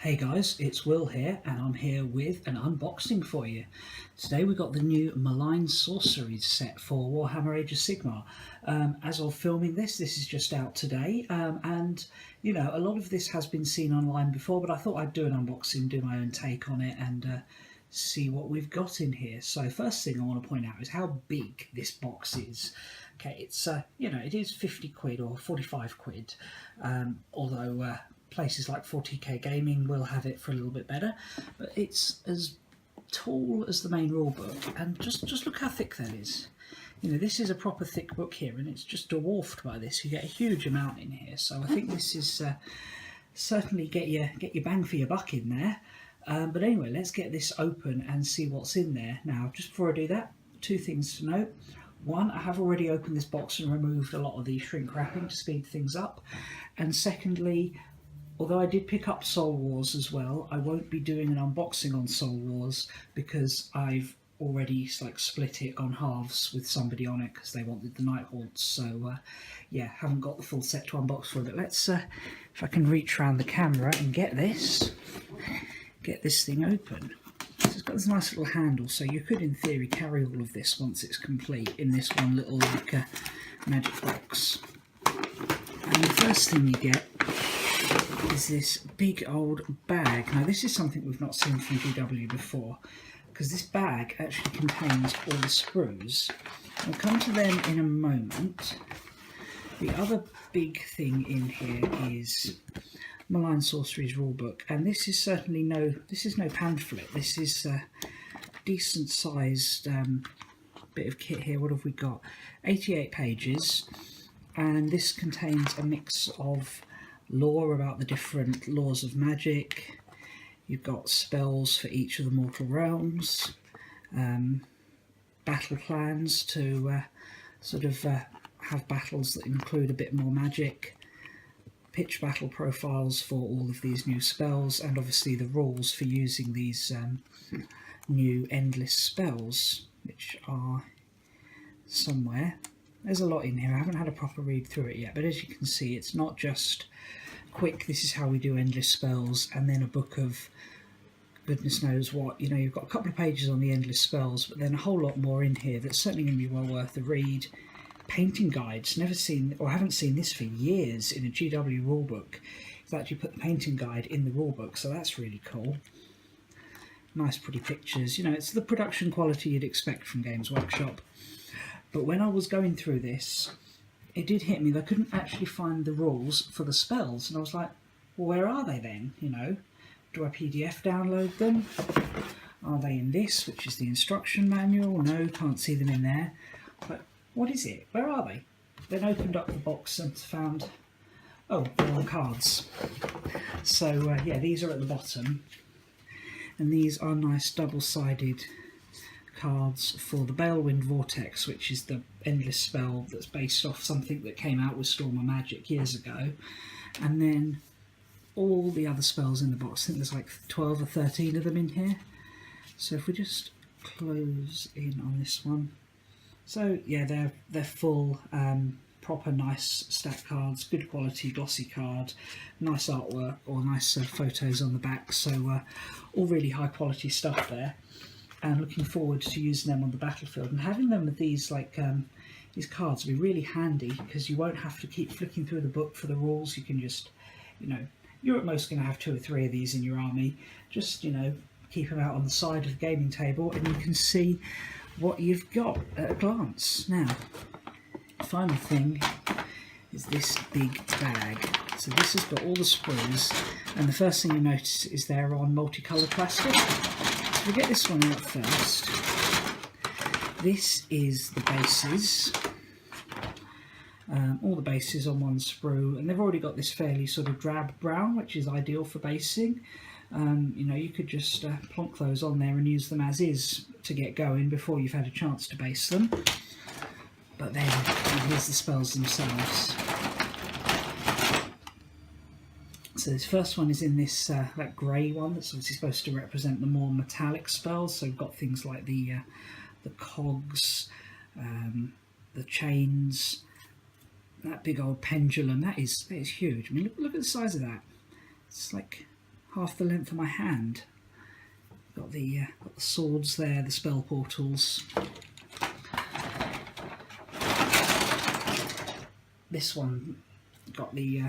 Hey guys, it's Will here, and I'm here with an unboxing for you. Today we've got the new Malign Sorcery set for Warhammer Age of Sigmar. As of filming this is just out today, and you know, a lot of this has been seen online before, but I thought I'd do an unboxing, do my own take on it, and see what we've got in here. So first thing I want to point out is how big this box is. Okay, it's you know, it is 50 quid or 45 quid, although places like 40k Gaming will have it for a little bit better, but it's as tall as the main rulebook, and just look how thick that is. You know, this is a proper thick book here, and it's just dwarfed by this. You get a huge amount in here, so I think this is certainly get your bang for your buck in there. But anyway, let's get this open and see what's in there. Now, just before I do that, two things to note. One, I have already opened this box and removed a lot of the shrink wrapping to speed things up. And secondly, although I did pick up Soul Wars as well, I won't be doing an unboxing on Soul Wars because I've already split it on halves with somebody on it because they wanted the Night Haunts. So yeah, haven't got the full set to unbox for it. But let's, if I can reach around the camera and get this thing open. So it's got this nice little handle, so you could in theory carry all of this once it's complete in this one little magic box. And the first thing you get is this big old bag. Now this is something we've not seen from GW before, because this bag actually contains all the sprues. We'll come to them in a moment. The other big thing in here is Malign Sorcery's rulebook, and this is certainly no pamphlet. This is a decent sized bit of kit here. What have we got? 88 pages, and this contains a mix of lore about the different laws of magic. You've got spells for each of the mortal realms, battle plans to have battles that include a bit more magic, pitch battle profiles for all of these new spells, and obviously the rules for using these new endless spells, which are somewhere. There's a lot in here. I haven't had a proper read through it yet, but as you can see, it's not just quick, this is how we do endless spells, and then a book of goodness knows what. You know, you've got a couple of pages on the endless spells, but then a whole lot more in here that's certainly going to be well worth a read. Painting guides, never seen, or haven't seen this for years in a GW rulebook. It's actually put the painting guide in the rulebook, so that's really cool. Nice pretty pictures. You know, it's the production quality you'd expect from Games Workshop. But when I was going through this, it did hit me that I couldn't actually find the rules for the spells, and I was like, well, where are they then? You know, do I PDF download them? Are they in this, which is the instruction manual? No, can't see them in there. But what is it? Where are they? Then opened up the box and found, oh, they're on cards. So yeah, these are at the bottom, and these are nice double-sided cards for the Balewind Vortex, which is the endless spell that's based off something that came out with Storm of Magic years ago, and then all the other spells in the box. I think there's like 12 or 13 of them in here. So if we just close in on this one, so yeah, they're full, proper nice stack cards, good quality glossy card, nice artwork or nice photos on the back. So all really high quality stuff there. And looking forward to using them on the battlefield, and having them with these these cards will be really handy because you won't have to keep flicking through the book for the rules. You can just, you know, you're at most going to have 2 or 3 of these in your army. Just, you know, keep them out on the side of the gaming table, and you can see what you've got at a glance. Now, the final thing is this big bag. So this has got all the sprues, and the first thing you notice is they're on multicoloured plastic. So we'll get this one out first. This is the bases, all the bases on one sprue, and they've already got this fairly sort of drab brown, which is ideal for basing. You know, you could just plonk those on there and use them as is to get going before you've had a chance to base them. But then here's the spells themselves. So this first one is in this that grey one that's obviously supposed to represent the more metallic spells. So we've got things like the cogs, the chains, that big old pendulum. That is huge. I mean, look at the size of that. It's like half the length of my hand. Got the swords there, the spell portals. This one got the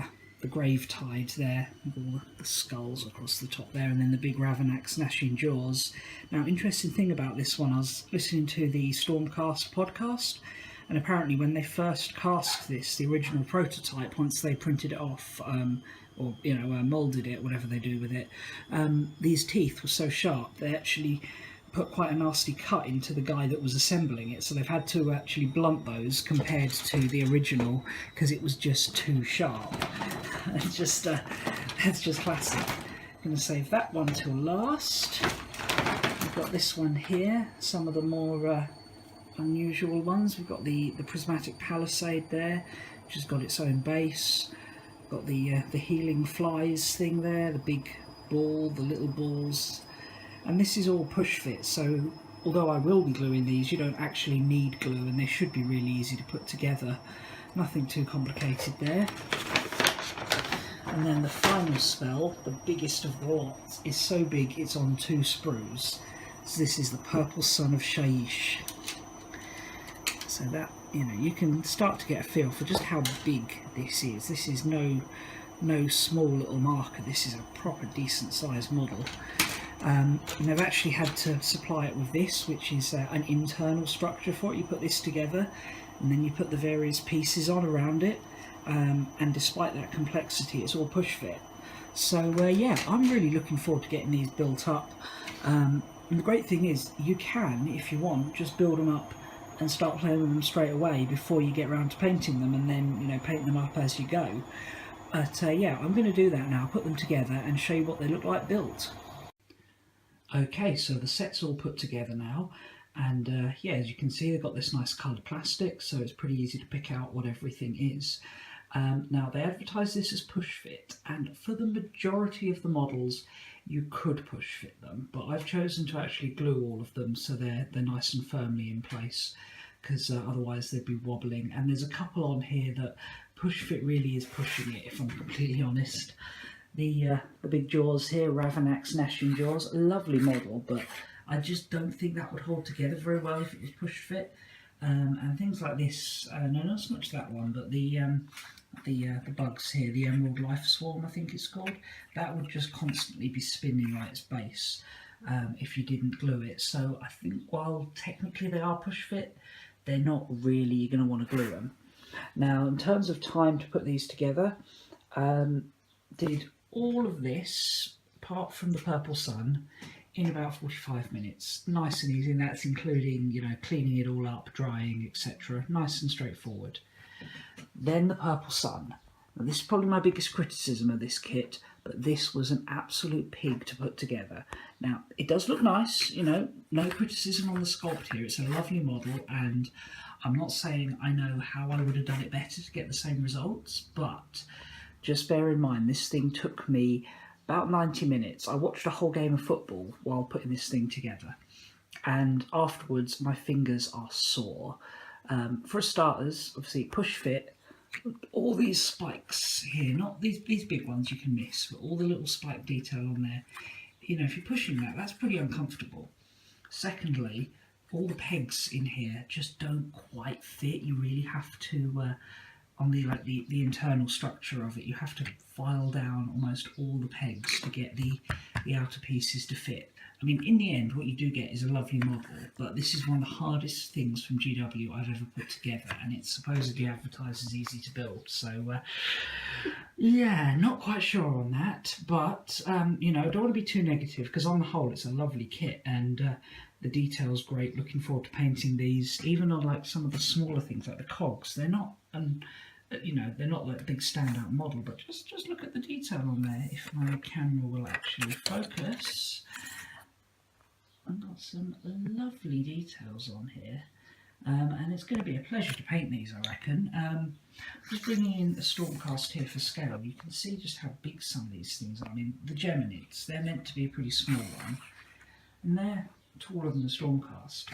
grave tide there, with all the skulls across the top there, and then the big Ravanax gnashing jaws. Now, interesting thing about this one, I was listening to the Stormcast podcast, and apparently when they first cast this, the original prototype, once they printed it off, or moulded it, whatever they do with it, these teeth were so sharp they actually put quite a nasty cut into the guy that was assembling it, so they've had to actually blunt those compared to the original because it was just too sharp. It's just classic. I'm going to save that one till last. We've got this one here, some of the more unusual ones. We've got the prismatic palisade there, which has got its own base. Got the healing flies thing there, the big ball, the little balls. And this is all push fit, so although I will be gluing these, you don't actually need glue, and they should be really easy to put together. Nothing too complicated there. And then the final spell, the biggest of the lot, is so big it's on 2 sprues. So this is the Purple Sun of Shaiish. So that, you can start to get a feel for just how big this is. This is no small little marker, this is a proper decent sized model. And they've actually had to supply it with this, which is an internal structure for it. You put this together and then you put the various pieces on around it, and despite that complexity, it's all push fit. So yeah, I'm really looking forward to getting these built up. And the great thing is, you can, if you want, just build them up and start playing with them straight away before you get around to painting them, and then paint them up as you go. But yeah, I'm going to do that now, put them together and show you what they look like built. Okay, so the set's all put together now, and yeah, as you can see, they've got this nice coloured plastic, so it's pretty easy to pick out what everything is. Now, they advertise this as push fit, and for the majority of the models you could push fit them, but I've chosen to actually glue all of them so they're nice and firmly in place, because otherwise they'd be wobbling. And there's a couple on here that push fit really is pushing it, if I'm completely honest. The big jaws here, Ravanax gnashing jaws, a lovely model, but I just don't think that would hold together very well if it was push fit. And things like this, no, not so much that one, but the bugs here, the Emerald Life Swarm, I think it's called, that would just constantly be spinning on its base if you didn't glue it. So I think while technically they are push fit, they're not really going to want to glue them. Now, in terms of time to put these together, did all of this, apart from the Purple Sun, in about 45 minutes. Nice and easy, and that's including, cleaning it all up, drying, etc. Nice and straightforward. Then the Purple Sun. Now, this is probably my biggest criticism of this kit, but this was an absolute pig to put together. Now, it does look nice, no criticism on the sculpt here. It's a lovely model, and I'm not saying I know how I would have done it better to get the same results, but just bear in mind, this thing took me about 90 minutes. I watched a whole game of football while putting this thing together, and afterwards my fingers are sore. For starters, obviously push fit, all these spikes here, not these big ones you can miss, but all the little spike detail on there, if you're pushing that, that's pretty uncomfortable. Secondly, all the pegs in here just don't quite fit. You really have to on the internal structure of it, you have to file down almost all the pegs to get the outer pieces to fit. I mean, in the end, what you do get is a lovely model, but this is one of the hardest things from GW I've ever put together, and it's supposedly advertised as easy to build. So, yeah, not quite sure on that, but, I don't want to be too negative, because on the whole, it's a lovely kit, and the detail's great. Looking forward to painting these, even on like some of the smaller things, like the cogs. They're not, they're not like a big standout model, but just look at the detail on there. If my camera will actually focus, I've got some lovely details on here, and it's going to be a pleasure to paint these, I reckon. Just bringing in a Stormcast here for scale, you can see just how big some of these things are. I mean, the Geminids, they're meant to be a pretty small one, and they're taller than the Stormcast.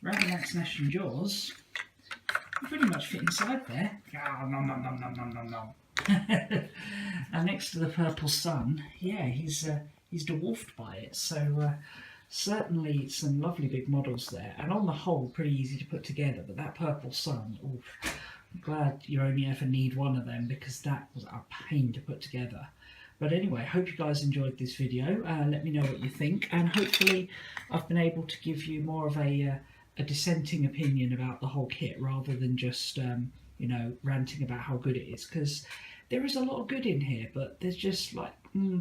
Ravanax gnashing jaws pretty much fit inside there. Oh, nom nom nom nom nom nom nom. And next to the purple sun, yeah, he's dwarfed by it. So certainly some lovely big models there, and on the whole pretty easy to put together. But that purple sun, oof, I'm glad you only ever need one of them, because that was a pain to put together. But anyway, hope you guys enjoyed this video. Let me know what you think, and hopefully I've been able to give you more of a dissenting opinion about the whole kit, rather than just you know, ranting about how good it is, because there is a lot of good in here, but there's just like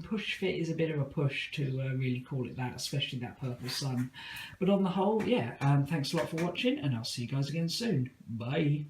push fit is a bit of a push to really call it that, especially that purple sun. But on the whole, yeah, thanks a lot for watching, and I'll see you guys again soon. Bye.